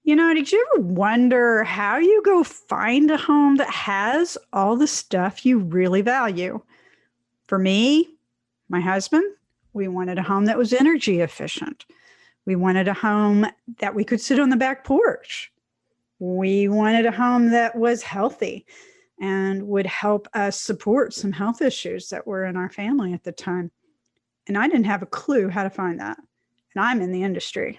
Did you ever wonder how you go find a home that has all the stuff you really value? For me, my husband, we wanted a home that was energy efficient. We wanted a home that we could sit on the back porch. We wanted a home that was healthy and would help us support some health issues that were in our family at the time. And I didn't have a clue how to find that. And I'm in the industry.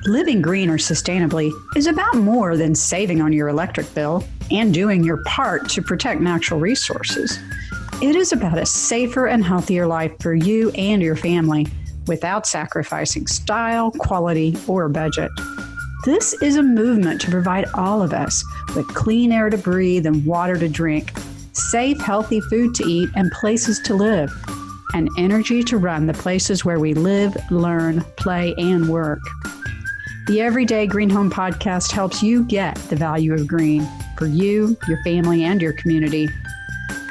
Living green or sustainably is about more than saving on your electric bill and doing your part to protect natural resources. It is about a safer and healthier life for you and your family without sacrificing style, quality, or budget. This is a movement to provide all of us with clean air to breathe and water to drink, safe, healthy food to eat and places to live, and energy to run the places where we live, learn, play, and work. The Everyday Green Home Podcast helps you get the value of green for you, your family, and your community.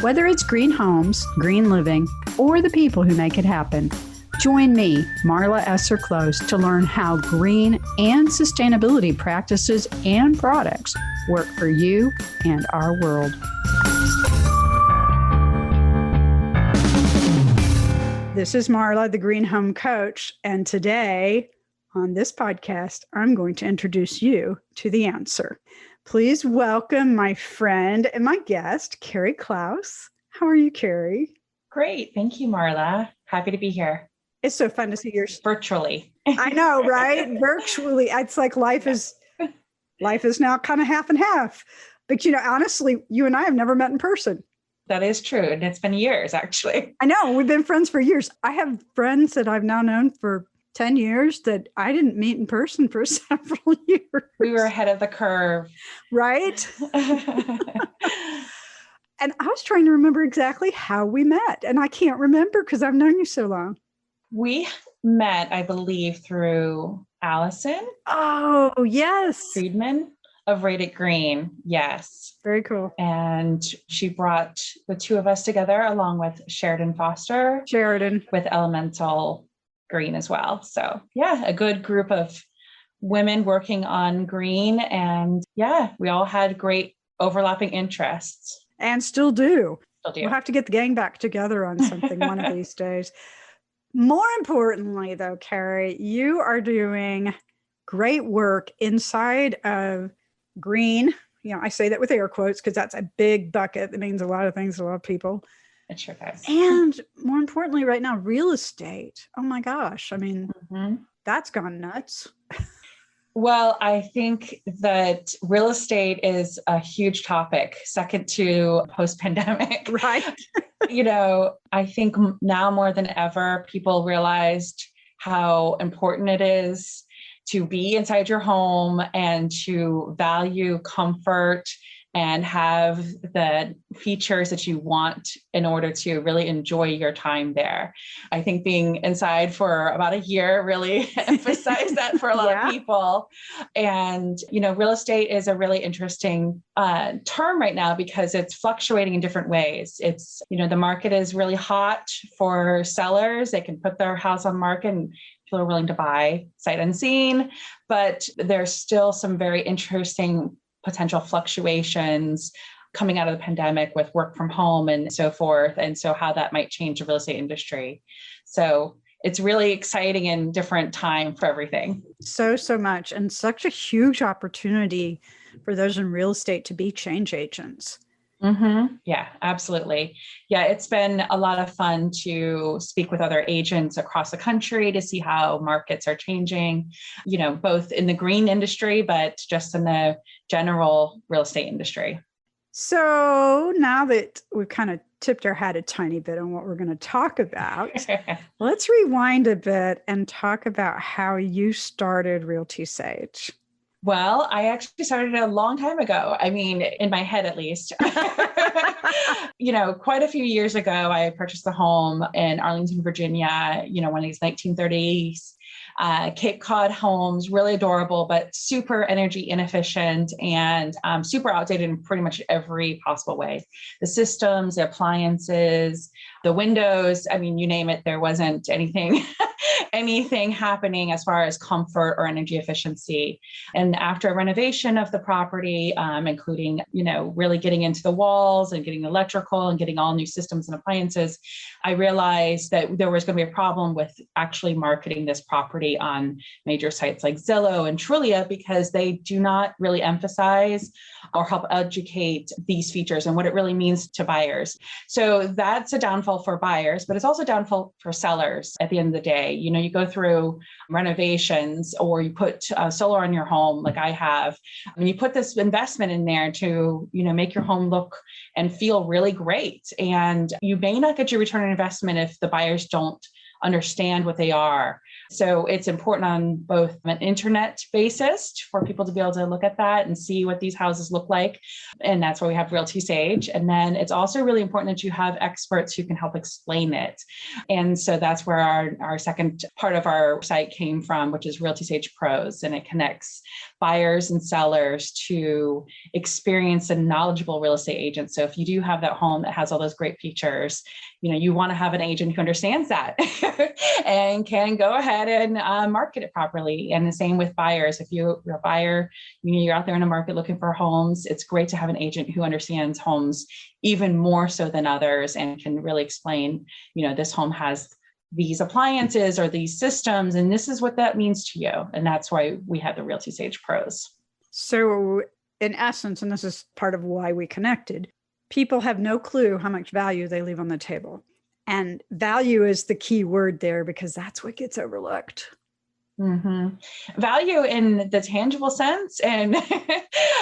Whether it's green homes, green living, or the people who make it happen, join me, Marla Close, to learn how green and sustainability practices and products work for you and our world. This is Marla, the Green Home Coach, and today on this podcast, I'm going to introduce you to the answer. Please welcome my friend and my guest, Kari Klaus. How are you, Kari? Great. Thank you, Marla. Happy to be here. It's so fun to see your virtually. I know, right? Virtually. It's like life is now kind of half and half. But honestly, you and I have never met in person. That is true. And it's been years, actually. I know. We've been friends for years. I have friends that I've now known for 10 years that I didn't meet in person for several years. We were ahead of the curve. Right? And I was trying to remember exactly how we met. And I can't remember because I've known you so long. We met, I believe, through Allison. Oh, yes. Friedman of Rated Green. Yes. Very cool. And she brought the two of us together along with Sheridan Foster. Sheridan. With Elemental Green as well. So yeah, a good group of women working on green. And yeah, we all had great overlapping interests. And still do. Still do. We'll have to get the gang back together on something one of these days. More importantly, though, Kari, you are doing great work inside of green. I say that with air quotes because that's a big bucket that means a lot of things to a lot of people. It sure does. And more importantly, right now, real estate. Oh my gosh. I mean, That's gone nuts. Well, I think that real estate is a huge topic, second to post-pandemic. Right. I think now more than ever, people realized how important it is to be inside your home and to value comfort and have the features that you want in order to really enjoy your time there. I think being inside for about a year really emphasized that for a lot of people. And, real estate is a really interesting term right now because it's fluctuating in different ways. It's, the market is really hot for sellers. They can put their house on market and people are willing to buy sight unseen, but there's still some very interesting potential fluctuations coming out of the pandemic with work from home and so forth. And so how that might change the real estate industry. So it's really exciting and different time for everything. So much. And such a huge opportunity for those in real estate to be change agents. Mm-hmm. Yeah, absolutely. Yeah, it's been a lot of fun to speak with other agents across the country to see how markets are changing, both in the green industry, but just in the general real estate industry. So now that we've kind of tipped our hat a tiny bit on what we're going to talk about, let's rewind a bit and talk about how you started RealtySage. Well, I actually started a long time ago. I mean, in my head, at least. Quite a few years ago, I purchased a home in Arlington, Virginia, one of these 1930s Cape Cod homes, really adorable, but super energy inefficient and super outdated in pretty much every possible way. The systems, the appliances, the windows, I mean, you name it, there wasn't anything anything happening as far as comfort or energy efficiency. And after a renovation of the property, including, really getting into the walls and getting electrical and getting all new systems and appliances, I realized that there was going to be a problem with actually marketing this property on major sites like Zillow and Trulia, because they do not really emphasize or help educate these features and what it really means to buyers. So that's a downfall for buyers, but it's also a downfall for sellers at the end of the day. You go through renovations or you put solar on your home, like I have, and you put this investment in there to, make your home look and feel really great. And you may not get your return on investment if the buyers don't understand what they are. So it's important on both an internet basis for people to be able to look at that and see what these houses look like. And that's why we have RealtySage. And then it's also really important that you have experts who can help explain it. And so that's where our second part of our site came from, which is RealtySage Pros. And it connects buyers and sellers to experienced and knowledgeable real estate agents. So if you do have that home that has all those great features, you want to have an agent who understands that and can go ahead and market it properly. And the same with buyers. If you're a buyer, you're out there in the market looking for homes, it's great to have an agent who understands homes even more so than others and can really explain, this home has these appliances or these systems, and this is what that means to you. And that's why we have the RealtySage Pros. So in essence, and this is part of why we connected, people have no clue how much value they leave on the table. And value is the key word there because that's what gets overlooked. Mm-hmm. Value in the tangible sense and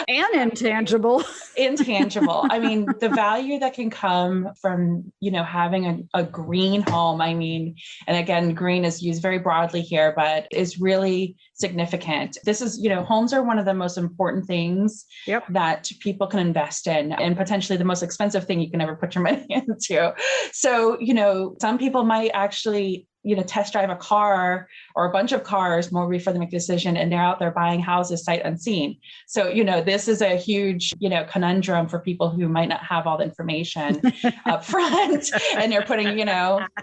intangible. Intangible. I mean, the value that can come from, having a green home. I mean, and again, green is used very broadly here, but is really significant. This is, homes are one of the most important things that people can invest in, and potentially the most expensive thing you can ever put your money into. So, some people might actually test drive a car or a bunch of cars more before they make a decision, and they're out there buying houses sight unseen. So, this is a huge, conundrum for people who might not have all the information up front, and they're putting,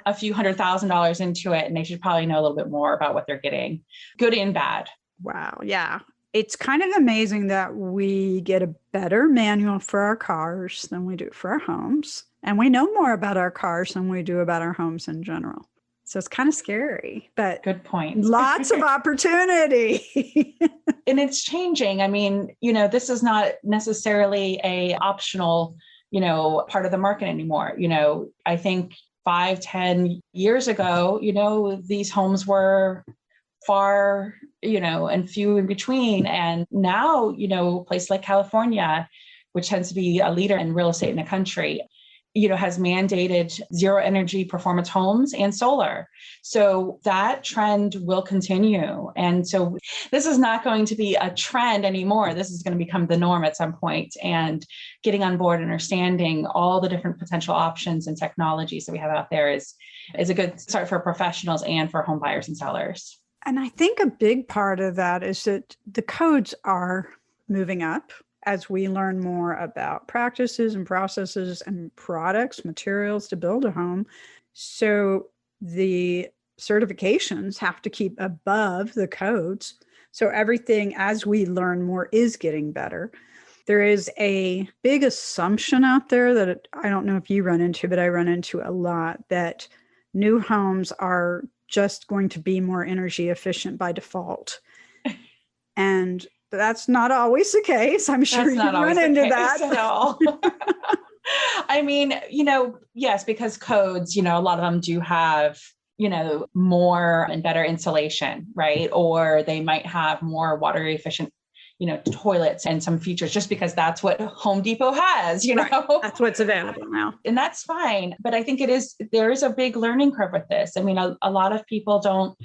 a few $100,000 into it, and they should probably know a little bit more about what they're getting, good and bad. Wow. Yeah. It's kind of amazing that we get a better manual for our cars than we do for our homes. And we know more about our cars than we do about our homes in general. So it's kind of scary, but good point. Lots of opportunity. And it's changing. I mean, this is not necessarily a optional, part of the market anymore. I think 5-10 years ago, these homes were far, and few in between. And now, a place like California, which tends to be a leader in real estate in the country, has mandated zero energy performance homes and solar. So that trend will continue. And so this is not going to be a trend anymore. This is going to become the norm at some point. And getting on board and understanding all the different potential options and technologies that we have out there is a good start for professionals and for home buyers and sellers. And I think a big part of that is that the codes are moving up as we learn more about practices and processes and products, materials to build a home. So the certifications have to keep above the codes. So everything, as we learn more, is getting better. There is a big assumption out there that I don't know if you run into, but I run into a lot, that new homes are just going to be more energy efficient by default. And that's not always the case. I'm sure you run into that at all. I mean, yes, because codes, a lot of them do have, more and better insulation, right? Or they might have more water efficient, toilets and some features just because that's what Home Depot has, Right. That's what's available now. And that's fine. But I think there is a big learning curve with this. I mean, a lot of people don't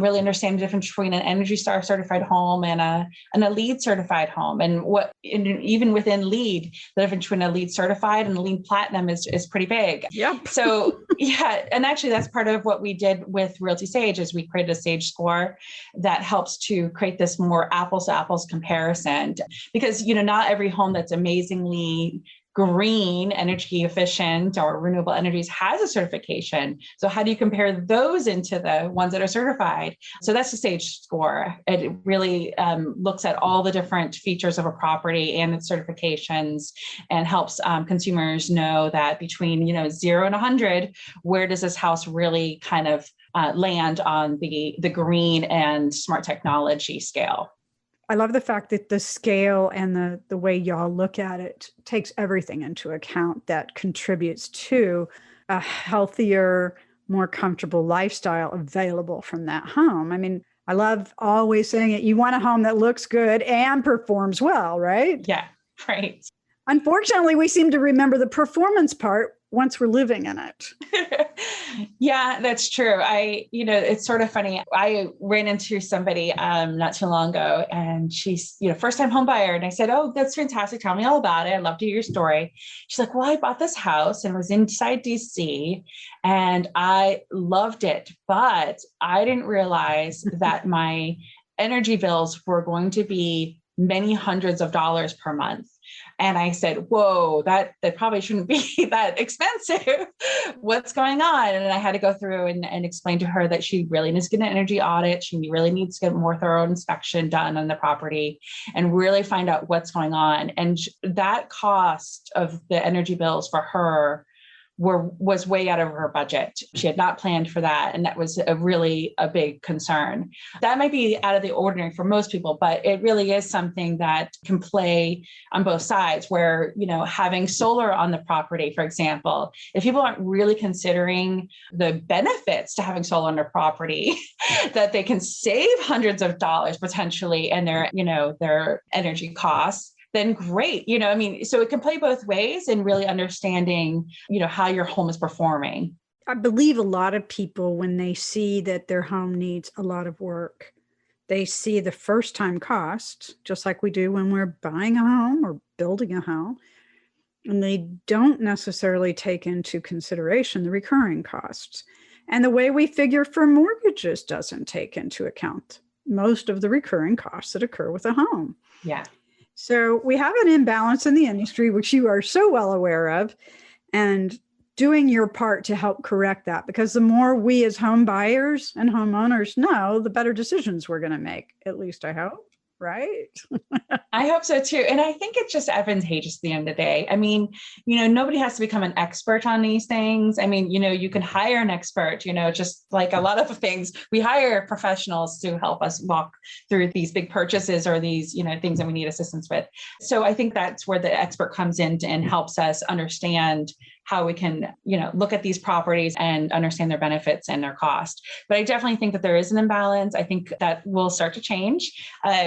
really understand the difference between an Energy Star certified home and a LEED certified home. And even within LEED, the difference between a LEED certified and a LEED Platinum is pretty big. Yep. So yeah, and actually that's part of what we did with RealtySage is we created a Sage score that helps to create this more apples to apples comparison, because not every home that's amazingly green, energy efficient, or renewable energies has a certification. So how do you compare those into the ones that are certified? So that's the Sage score. It really looks at all the different features of a property and its certifications, and helps consumers know that between 0 and 100, where does this house really kind of land on the green and smart technology scale. I love the fact that the scale and the way y'all look at it takes everything into account that contributes to a healthier, more comfortable lifestyle available from that home. I mean, I love always saying it. You want a home that looks good and performs well, right? Yeah, right. Unfortunately, we seem to remember the performance part once we're living in it. Yeah, that's true. It's sort of funny. I ran into somebody not too long ago, and she's, first time home buyer. And I said, "Oh, that's fantastic. Tell me all about it. I'd love to hear your story." She's like, "Well, I bought this house and it was inside DC and I loved it, but I didn't realize that my energy bills were going to be many hundreds of dollars per month." And I said, "Whoa, that probably shouldn't be that expensive. What's going on?" And I had to go through and explain to her that she really needs to get an energy audit. She really needs to get more thorough inspection done on the property and really find out what's going on. And that cost of the energy bills for her was way out of her budget. She had not planned for that. And that was a big concern. That might be out of the ordinary for most people, but it really is something that can play on both sides where, having solar on the property, for example, if people aren't really considering the benefits to having solar on their property, that they can save hundreds of dollars potentially in their energy costs, then great. So it can play both ways and really understanding, how your home is performing. I believe a lot of people, when they see that their home needs a lot of work, they see the first time cost, just like we do when we're buying a home or building a home. And they don't necessarily take into consideration the recurring costs. And the way we figure for mortgages doesn't take into account most of the recurring costs that occur with a home. Yeah. So we have an imbalance in the industry, which you are so well aware of, and doing your part to help correct that, because the more we as home buyers and homeowners know, the better decisions we're going to make. At least I hope, right? I hope so too. And I think it's just advantageous at the end of the day. I mean, nobody has to become an expert on these things. I mean, you can hire an expert, just like a lot of things, we hire professionals to help us walk through these big purchases or these, things that we need assistance with. So I think that's where the expert comes in and helps us understand how we can, look at these properties and understand their benefits and their cost. But I definitely think that there is an imbalance. I think that will start to change.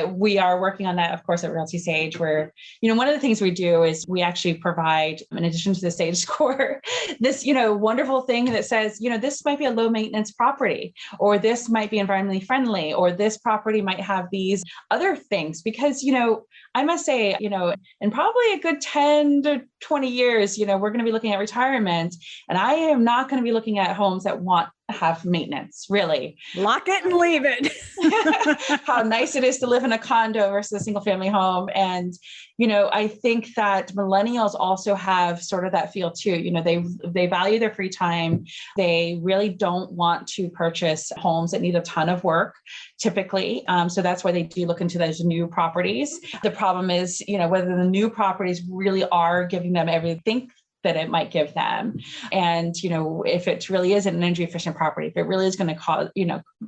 We are working on that, of course, at RealtySage, where, one of the things we do is we actually provide, in addition to the Sage score, this, wonderful thing that says, this might be a low maintenance property, or this might be environmentally friendly, or this property might have these other things. Because, I must say, in probably a good 10 to 20 years, we're going to be looking at retirement, and I am not going to be looking at homes that have maintenance, really. Lock it and leave it. How nice it is to live in a condo versus a single family home. And, I think that millennials also have sort of that feel too. They value their free time. They really don't want to purchase homes that need a ton of work, typically. So that's why they do look into those new properties. The problem is, whether the new properties really are giving them everything that it might give them. And, if it really is an energy efficient property, if it really is going to cause,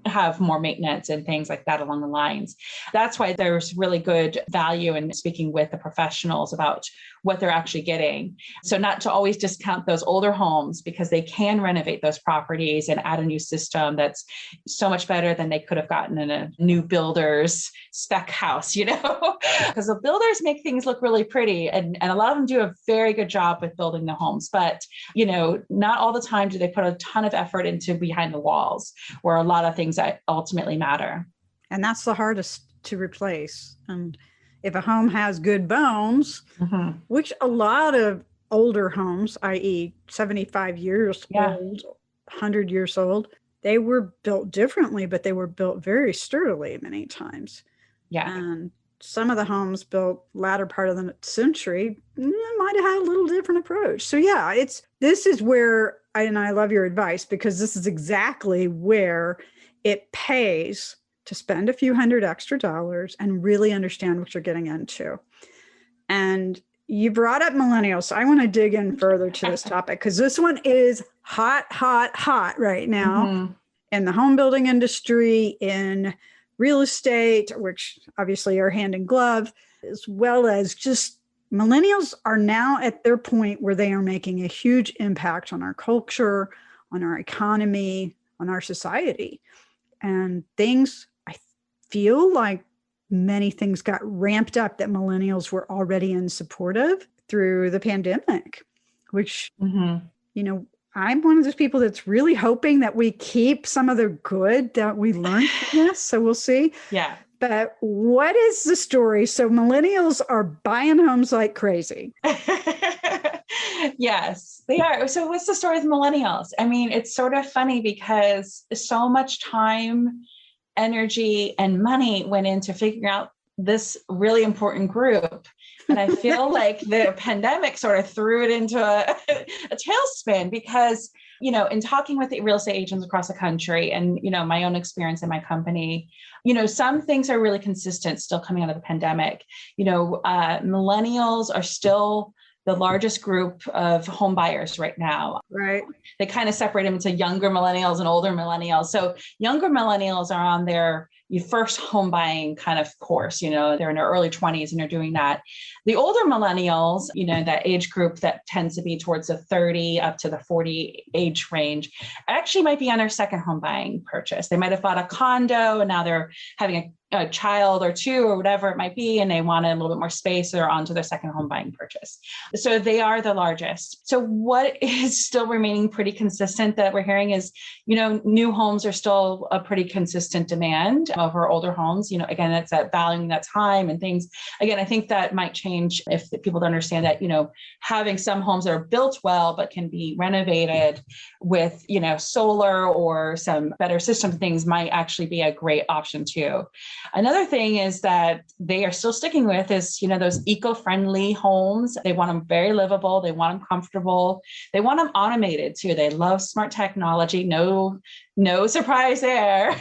have more maintenance and things like that along the lines. That's why there's really good value in speaking with the professionals about what they're actually getting. So not to always discount those older homes, because they can renovate those properties and add a new system that's so much better than they could have gotten in a new builder's spec house, because the builders make things look really pretty. And a lot of them do a very good job with building the homes, but, not all the time do they put a ton of effort into behind the walls, where a lot of things that ultimately matter. And that's the hardest to replace. And if a home has good bones, which a lot of older homes, i.e. 75 years old, 100 years old, they were built differently, but they were built very sturdily many times. Yeah. And some of the homes built latter part of the century might have had a little different approach. So yeah, this is where I love your advice, because this is exactly where it pays to spend a few hundred extra dollars and really understand what you're getting into. And you brought up millennials. So I want to dig in further to this topic, because this one is hot right now in the home building industry, in real estate, which obviously are hand in glove, as well as just millennials are now at their point where they are making a huge impact on our culture, on our economy, on our society. And things, I feel like many things got ramped up that millennials were already in support of through the pandemic, which, I'm one of those people that's really hoping that we keep some of the good that we learned from this. So we'll see. Yeah. But what is the story? So millennials are buying homes like crazy. Yes, they are. So what's the story with millennials? I mean, it's sort of funny because so much time, energy, and money went into figuring out this really important group. And I feel like the pandemic sort of threw it into a tailspin, because, in talking with the real estate agents across the country and, my own experience in my company, some things are really consistent still coming out of the pandemic. Millennials are still the largest group of home buyers right now. Right. They kind of separate them into younger millennials and older millennials. So younger millennials are on their first home buying kind of course, they're in their early 20s and they're doing that. The older millennials, that age group that tends to be towards the 30 up to the 40 age range, actually might be on their second home buying purchase. They might have bought a condo and now they're having a child or two or whatever it might be, and they want a little bit more space, or onto their second home buying purchase. So they are the largest. So what is still remaining pretty consistent that we're hearing is, new homes are still a pretty consistent demand over older homes. Again, it's that valuing that time and things. Again, I think that might change if people don't understand that, having some homes that are built well, but can be renovated with, solar or some better system things might actually be a great option too. Another thing is that they are still sticking with is, those eco-friendly homes. They want them very livable. They want them comfortable. They want them automated too. They love smart technology. No surprise there.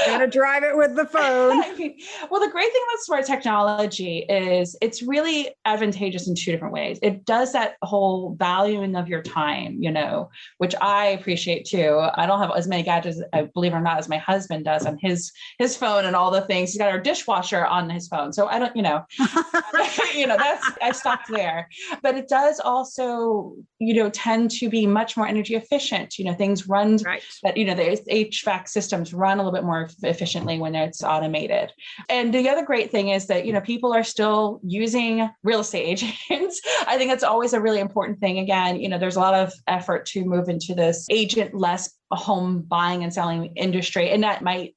Got to drive it with the phone. Well, the great thing about smart technology is it's really advantageous in two different ways. It does that whole valuing of your time, which I appreciate too. I don't have as many gadgets, believe it or not, as my husband does on his phone and all the things. He's got our dishwasher on his phone. So I don't, I stopped there. But it does also, tend to be much more energy efficient. Things run, right. But, the HVAC systems run a little bit more efficiently when it's automated. And the other great thing is that, people are still using real estate agents. I think that's always a really important thing. Again, there's a lot of effort to move into this agent-less home buying and selling industry. And that might,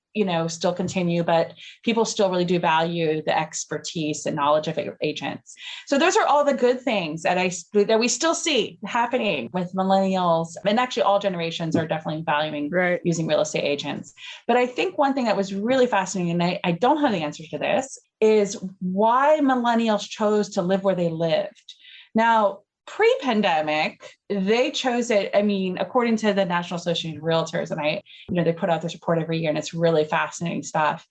still continue, but people still really do value the expertise and knowledge of agents. So those are all the good things that we still see happening with millennials, and actually all generations are definitely valuing using real estate agents. But I think one thing that was really fascinating, and I don't have the answer to this, is why millennials chose to live where they lived. Now, pre-pandemic, they chose it. I mean, according to the National Association of Realtors, and they put out this report every year, and it's really fascinating stuff.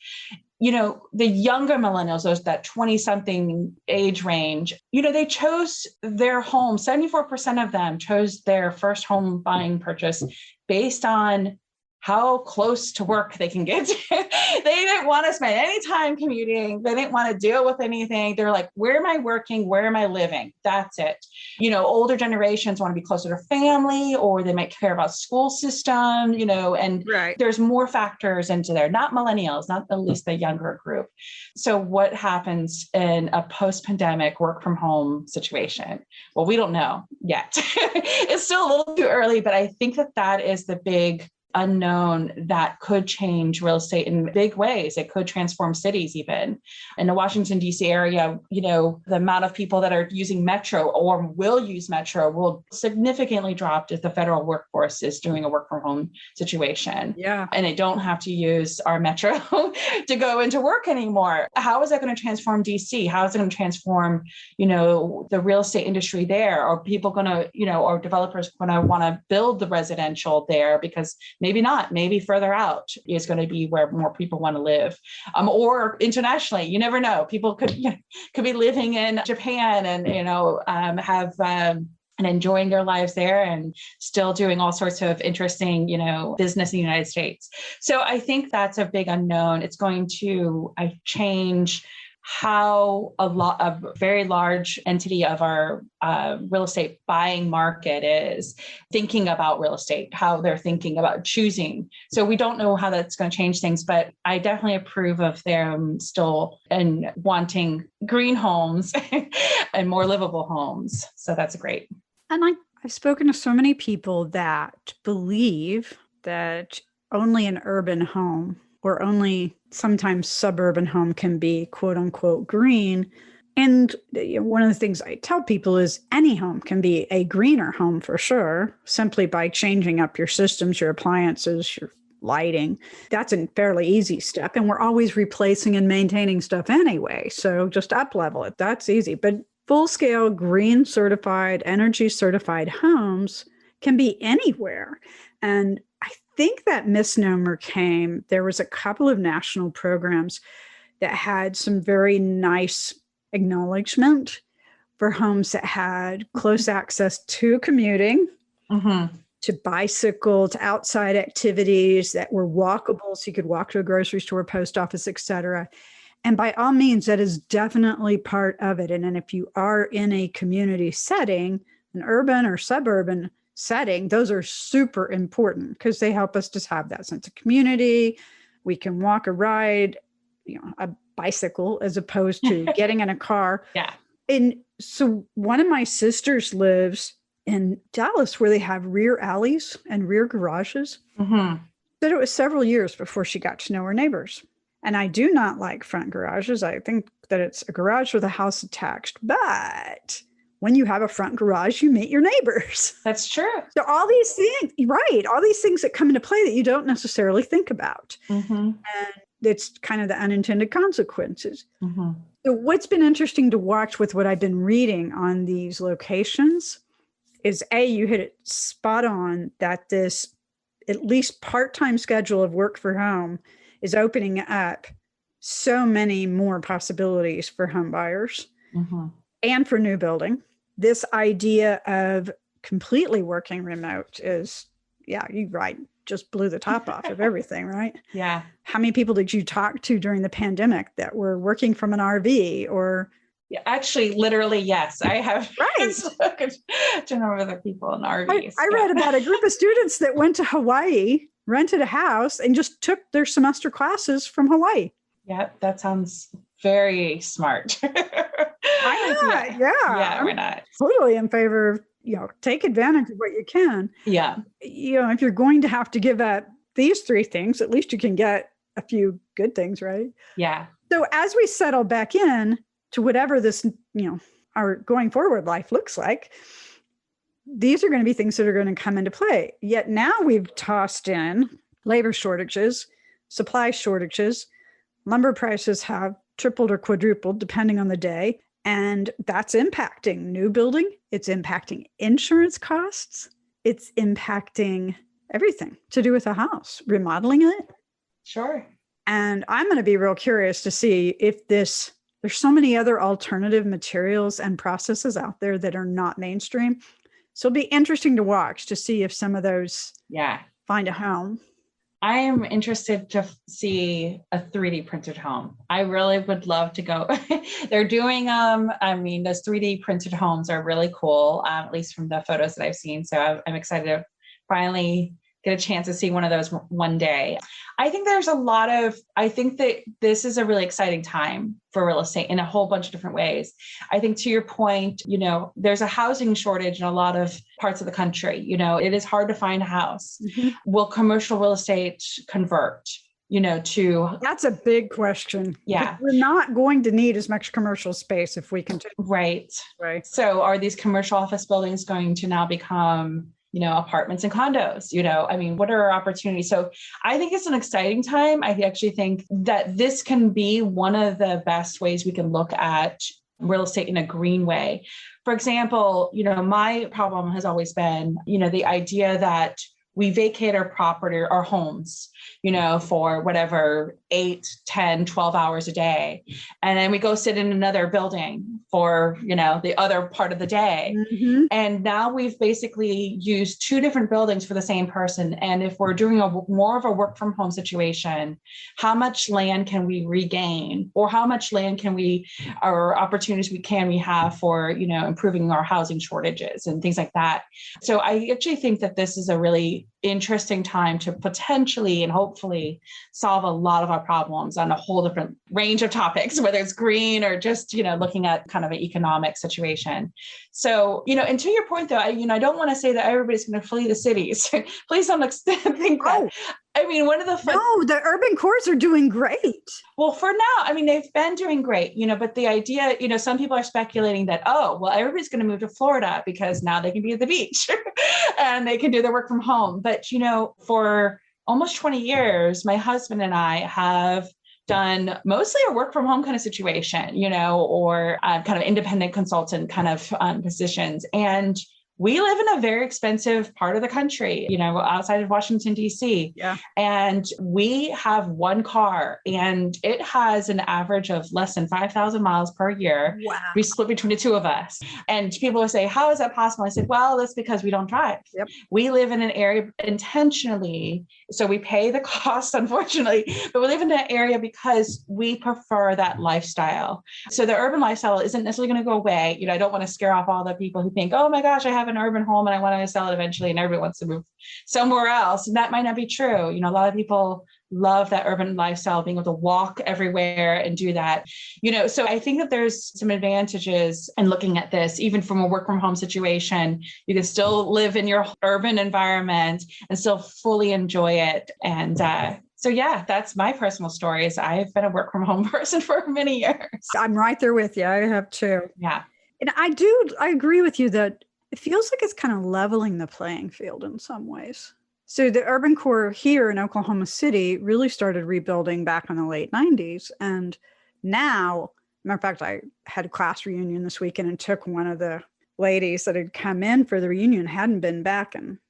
The younger millennials, those that 20-something age range, they chose their home. 74% of them chose their first home buying purchase based on how close to work they can get to. They didn't want to spend any time commuting. They didn't want to deal with anything. They're like, where am I working? Where am I living? That's it. Older generations want to be closer to family, or they might care about school system, and there's more factors into there, not millennials, not at least the younger group. So what happens in a post-pandemic work from home situation? Well, we don't know yet. It's still a little too early, but I think that is the big unknown that could change real estate in big ways. It could transform cities even. In the Washington, D.C. area, the amount of people that are using Metro or will use Metro will significantly drop if the federal workforce is doing a work from home situation. Yeah. And they don't have to use our Metro to go into work anymore. How is that going to transform D.C.? How is it going to transform, the real estate industry there? Are people going to, or developers going to want to build the residential there? Because maybe not, maybe further out is going to be where more people want to live. Or internationally, you never know. People could be living in Japan and, have and enjoying their lives there and still doing all sorts of interesting, business in the United States. So I think that's a big unknown. It's going to change how a very large entity of our real estate buying market is thinking about real estate, how they're thinking about choosing. So we don't know how that's going to change things, but I definitely approve of them still and wanting green homes and more livable homes. So that's great. And I've spoken to so many people that believe that only an urban home or only sometimes suburban home can be quote unquote green. And one of the things I tell people is any home can be a greener home for sure, simply by changing up your systems, your appliances, your lighting. That's a fairly easy step. And we're always replacing and maintaining stuff anyway. So just up level it. That's easy. But full scale green certified, energy certified homes can be anywhere. And I think that misnomer came, there was a couple of national programs that had some very nice acknowledgement for homes that had close access to commuting, to bicycle, to outside activities that were walkable. So you could walk to a grocery store, post office, et cetera. And by all means, that is definitely part of it. And then if you are in a community setting, an urban or suburban setting, those are super important because they help us to have that sense of community. We can walk or ride, a bicycle as opposed to getting in a car. Yeah. And so one of my sisters lives in Dallas where they have rear alleys and rear garages. But it was several years before she got to know her neighbors. And I do not like front garages. I think that it's a garage with a house attached. But when you have a front garage, you meet your neighbors. That's true. So all these things, right, all these things that come into play that you don't necessarily think about. And it's kind of the unintended consequences. So what's been interesting to watch with what I've been reading on these locations is you hit it spot on that this at least part-time schedule of work for home is opening up so many more possibilities for home buyers and for new building. This idea of completely working remote is, you're right, just blew the top off of everything, right? Yeah. How many people did you talk to during the pandemic that were working from an RV or? Yeah, actually, literally, yes. I have Right. spoken to a number of other people in RVs. I read about a group of students that went to Hawaii, rented a house, and just took their semester classes from Hawaii. Yeah, that sounds very smart. Why not? Yeah, why not? Totally in favor of, take advantage of what you can. Yeah. If you're going to have to give up these three things, at least you can get a few good things, right? Yeah. So as we settle back in to whatever this, our going forward life looks like, these are going to be things that are going to come into play. Yet now we've tossed in labor shortages, supply shortages, lumber prices have tripled or quadrupled depending on the day. And that's impacting new building. It's impacting insurance costs. It's impacting everything to do with a house, remodeling it. Sure. And I'm going to be real curious to see if there's so many other alternative materials and processes out there that are not mainstream. So it'll be interesting to watch to see if some of those find a home. I am interested to see a 3D printed home. I really would love to go. They're doing, those 3D printed homes are really cool, at least from the photos that I've seen. So I'm excited to finally get a chance to see one of those one day. I think that this is a really exciting time for real estate in a whole bunch of different ways. I think to your point, there's a housing shortage in a lot of parts of the country. It is hard to find a house. Mm-hmm. Will commercial real estate convert? That's a big question. Yeah. We're not going to need as much commercial space if we continue. Right. So are these commercial office buildings going to now become, apartments and condos? What are our opportunities? So I think it's an exciting time. I actually think that this can be one of the best ways we can look at real estate in a green way. For example, my problem has always been, the idea that we vacate our property, our homes, for whatever, 8, 10, 12 hours a day. And then we go sit in another building for, the other part of the day. Mm-hmm. And now we've basically used 2 different buildings for the same person. And if we're doing more of a work from home situation, how much land can we regain, or how much land or opportunities we have for, improving our housing shortages and things like that. So I actually think that this is a really interesting time to potentially and hopefully solve a lot of our problems on a whole different range of topics, whether it's green or just, looking at kind of an economic situation. So, and to your point though, I don't want to say that everybody's going to flee the cities. Please don't think that. One of the the urban cores are doing great. Well, for now, they've been doing great, but the idea, some people are speculating that, everybody's going to move to Florida because now they can be at the beach and they can do their work from home. But, for almost 20 years, my husband and I have done mostly a work from home kind of situation, or kind of independent consultant kind of positions. And we live in a very expensive part of the country, outside of Washington, D.C. Yeah. And we have one car and it has an average of less than 5,000 miles per year. Wow. We split between the 2 of us. And people will say, how is that possible? I said, well, that's because we don't drive. Yep. We live in an area intentionally. So we pay the cost, unfortunately, but we live in that area because we prefer that lifestyle. So the urban lifestyle isn't necessarily going to go away. I don't want to scare off all the people who think, oh my gosh, I have an urban home and I want to sell it eventually and everybody wants to move somewhere else. And that might not be true. A lot of people love that urban lifestyle, being able to walk everywhere and do that. So I think that there's some advantages in looking at this, even from a work from home situation. You can still live in your urban environment and still fully enjoy it. And so yeah, that's my personal story. Is I've been a work from home person for many years. I'm right there with you. I have too. Yeah. And I agree with you that it feels like it's kind of leveling the playing field in some ways. So the urban core here in Oklahoma City really started rebuilding back in the late 90s. And now, matter of fact, I had a class reunion this weekend and took one of the ladies that had come in for the reunion, hadn't been back in,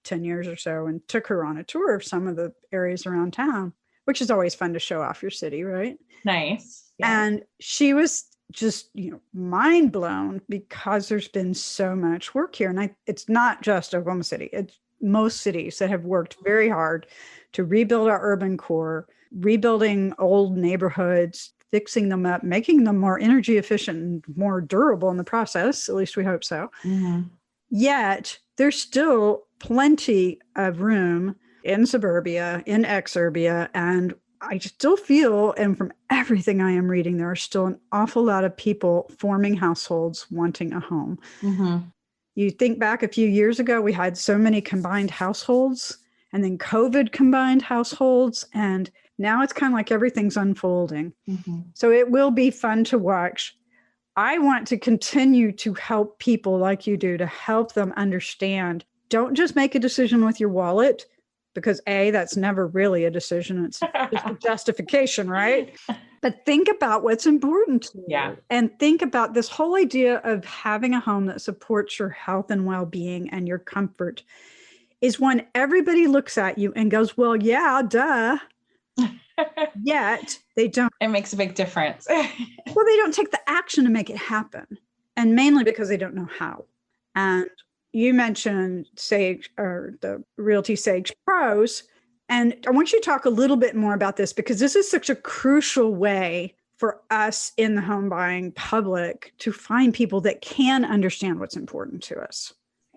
10 years or so, and took her on a tour of some of the areas around town, which is always fun to show off your city, right? Nice. Yeah. And she was just, mind blown because there's been so much work here. And it's not just Oklahoma City. It's most cities that have worked very hard to rebuild our urban core, rebuilding old neighborhoods, fixing them up, making them more energy efficient and more durable in the process. At least we hope so. Mm-hmm. Yet there's still plenty of room in suburbia, in exurbia, and I still feel, and from everything I am reading, there are still an awful lot of people forming households wanting a home. Mm-hmm. You think back a few years ago, we had so many combined households, and then COVID combined households, and now it's kind of like everything's unfolding. Mm-hmm. So it will be fun to watch. I want to continue to help people like you do, to help them understand. Don't just make a decision with your wallet. Because that's never really a decision. It's just a justification, right? But think about what's important to you. And think about this whole idea of having a home that supports your health and well-being and your comfort is when everybody looks at you and goes, well, yeah, duh. Yet they don't. It makes a big difference. Well, they don't take the action to make it happen. And mainly because they don't know how. And you mentioned Sage, or the RealtySage pros, and I want you to talk a little bit more about this because this is such a crucial way for us in the home buying public to find people that can understand what's important to us.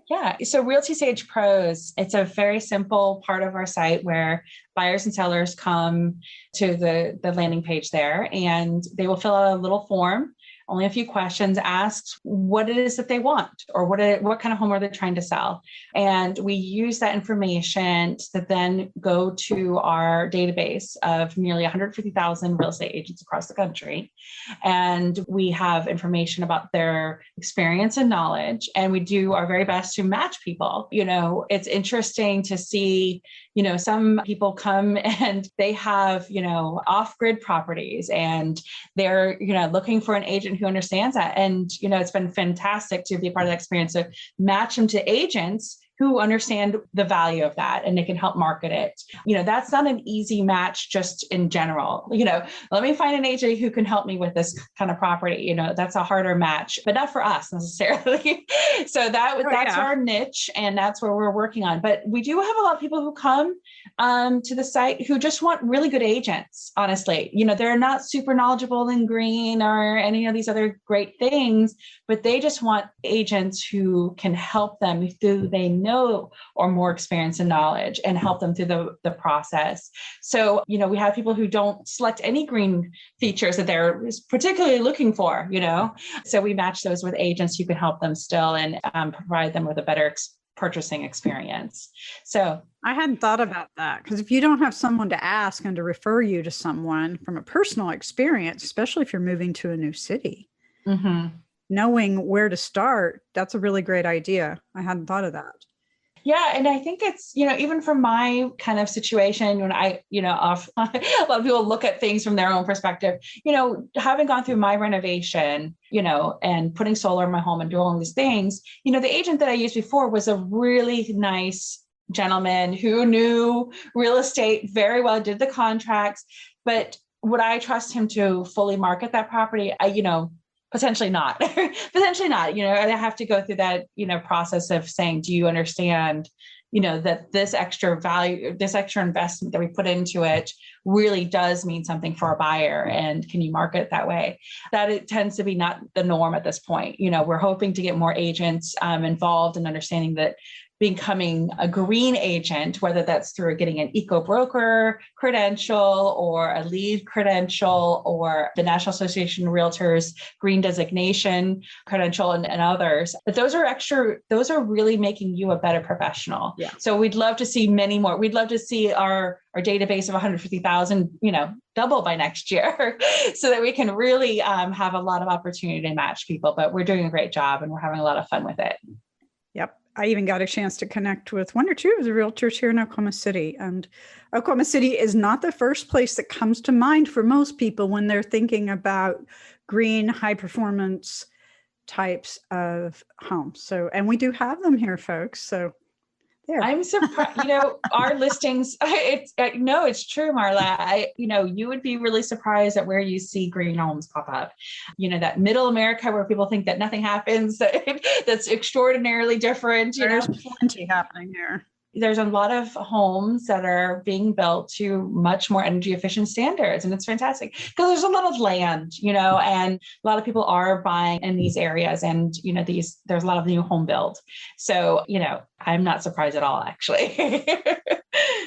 Yeah. So RealtySage Pros, it's a very simple part of our site where buyers and sellers come to the landing page there, and they will fill out a little form, only a few questions, asks what it is that they want or what kind of home are they trying to sell. And we use that information to then go to our database of nearly 150,000 real estate agents across the country. And we have information about their experience and knowledge, and we do our very best to match people. It's interesting to see, some people come and they have, off-grid properties, and they're, looking for an agent who understands that. And, it's been fantastic to be a part of that experience, to match them to agents who understand the value of that, and they can help market it. That's not an easy match just in general. Let me find an agent who can help me with this kind of property. That's a harder match, but not for us necessarily. So that's our niche, and that's where we're working on. But we do have a lot of people who come to the site who just want really good agents, honestly. They're not super knowledgeable in green or any of these other great things, but they just want agents who can help them through they know or more experience and knowledge, and help them through the process. So, we have people who don't select any green features that they're particularly looking for, so we match those with agents who can help them still and provide them with a better purchasing experience. So I hadn't thought about that, because if you don't have someone to ask and to refer you to someone from a personal experience, especially if you're moving to a new city, knowing where to start, that's a really great idea. I hadn't thought of that. Yeah. And I think it's, even from my kind of situation, when I, a lot of people look at things from their own perspective, having gone through my renovation, and putting solar in my home and doing all these things, the agent that I used before was a really nice gentleman who knew real estate very well, did the contracts, but would I trust him to fully market that property? Potentially not. Potentially not. I have to go through that, process of saying, do you understand, that this extra value, this extra investment that we put into it really does mean something for a buyer, and can you market it that way? That it tends to be not the norm at this point. We're hoping to get more agents involved in understanding that becoming a green agent, whether that's through getting an eco broker credential or a lead credential or the National Association of Realtors green designation credential and others, but those are really making you a better professional. Yeah. So we'd love to see many more. We'd love to see our database of 150,000, double by next year so that we can really have a lot of opportunity to match people, but we're doing a great job and we're having a lot of fun with it. Yep. I even got a chance to connect with one or two of the realtors here in Oklahoma City. And Oklahoma City is not the first place that comes to mind for most people when they're thinking about green, high performance types of homes. So, and we do have them here, folks. So there. I'm surprised, our listings, it's true, Marla. You would be really surprised at where you see green homes pop up. That middle America where people think that nothing happens, that's extraordinarily different. There's plenty happening here. There's a lot of homes that are being built to much more energy efficient standards. And it's fantastic because there's a lot of land, and a lot of people are buying in these areas, and, there's a lot of new home build. So, I'm not surprised at all, actually.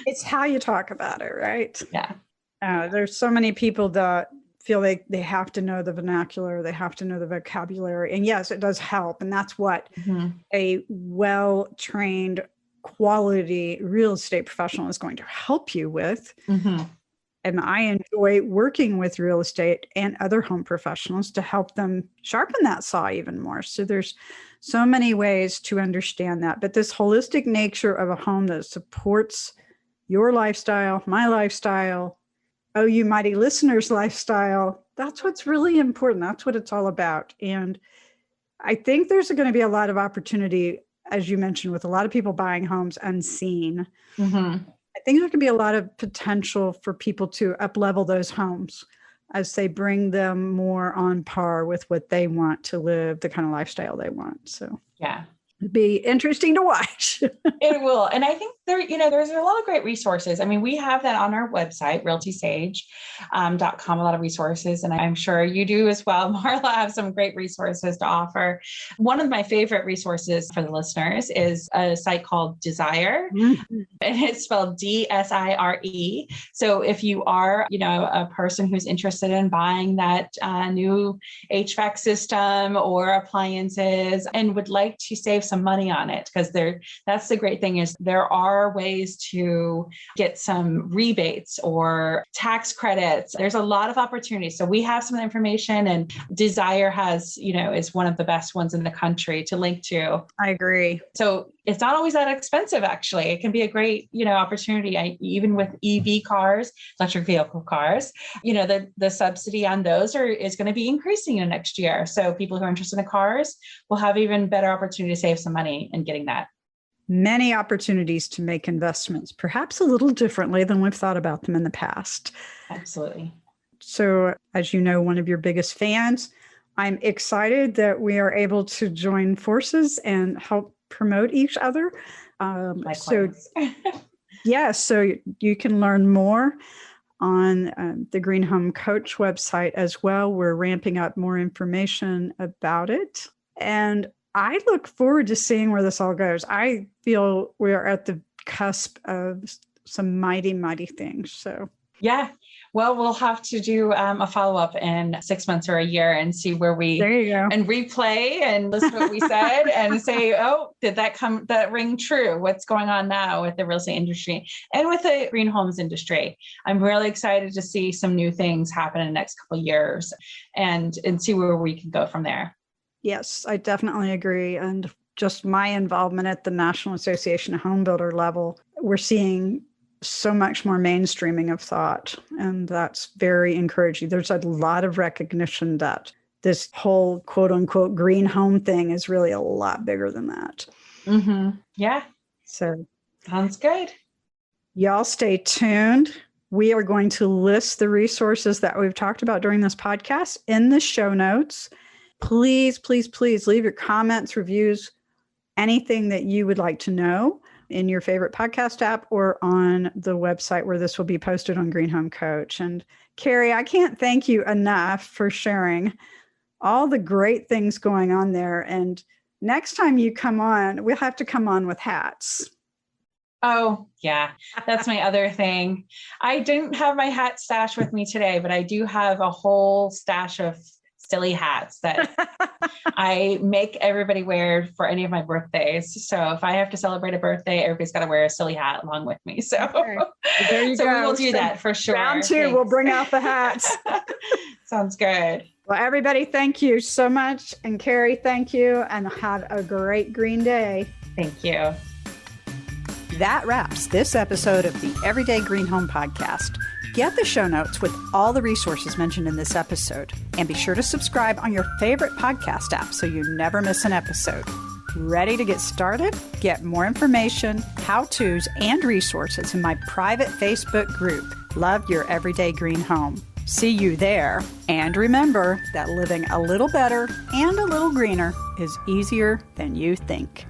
It's how you talk about it, right? Yeah. There's so many people that feel like they have to know the vernacular, they have to know the vocabulary. And yes, it does help. And that's what a well-trained quality real estate professional is going to help you with. And I enjoy working with real estate and other home professionals to help them sharpen that saw even more. So there's so many ways to understand that. But this holistic nature of a home that supports your lifestyle, my lifestyle, oh, you mighty listeners' lifestyle, that's what's really important. That's what it's all about. And I think there's going to be a lot of opportunity, as you mentioned, with a lot of people buying homes unseen. I think there could be a lot of potential for people to up-level those homes as they bring them more on par with what they want to live, the kind of lifestyle they want. So yeah. It'd be interesting to watch. It will. And I think there's a lot of great resources. I mean, we have that on our website, RealtySage.com, a lot of resources. And I'm sure you do as well. Marla have some great resources to offer. One of my favorite resources for the listeners is a site called Desire. Mm-hmm. And it's spelled DSIRE. So if you are, a person who's interested in buying that new HVAC system or appliances and would like to save some money on it, because that's the great thing is there are ways to get some rebates or tax credits. There's a lot of opportunities. So we have some information, and Desire has, is one of the best ones in the country to link to. I agree. So it's not always that expensive, actually. It can be a great, opportunity. Even with EV cars, electric vehicle cars, the subsidy on those is going to be increasing in next year. So people who are interested in cars will have even better opportunity to save some money in getting that. Many opportunities to make investments, perhaps a little differently than we've thought about them in the past. Absolutely. So, as you know, one of your biggest fans, I'm excited that we are able to join forces and help promote each other. So you can learn more on the Green Home Coach website as well. We're ramping up more information about it. And I look forward to seeing where this all goes. I feel we are at the cusp of some mighty, mighty things. So, yeah. Well, we'll have to do a follow-up in 6 months or a year and see where there you go. And replay and listen to what we said and say, oh, did that ring true? What's going on now with the real estate industry and with the green homes industry? I'm really excited to see some new things happen in the next couple of years and see where we can go from there. Yes, I definitely agree. And just my involvement at the National Association of Home Builder level, we're seeing so much more mainstreaming of thought. And that's very encouraging. There's a lot of recognition that this whole quote unquote green home thing is really a lot bigger than that. Mm-hmm. Yeah. So sounds good. Y'all stay tuned. We are going to list the resources that we've talked about during this podcast in the show notes. Please, please, please leave your comments, reviews, anything that you would like to know in your favorite podcast app or on the website where this will be posted on Green Home Coach. And Kari, I can't thank you enough for sharing all the great things going on there. And next time you come on, we'll have to come on with hats. Oh, yeah. That's my other thing. I didn't have my hat stash with me today, but I do have a whole stash of silly hats that I make everybody wear for any of my birthdays. So if I have to celebrate a birthday, everybody's got to wear a silly hat along with me. So, okay. There you go. We will do that for sure. Round two, Thanks. We'll bring out the hats. Sounds good. Well, everybody, thank you so much. And Kari, thank you. And have a great green day. Thank you. That wraps this episode of the Everyday Green Home Podcast. Get the show notes with all the resources mentioned in this episode. And be sure to subscribe on your favorite podcast app so you never miss an episode. Ready to get started? Get more information, how-tos, and resources in my private Facebook group, Love Your Everyday Green Home. See you there. And remember that living a little better and a little greener is easier than you think.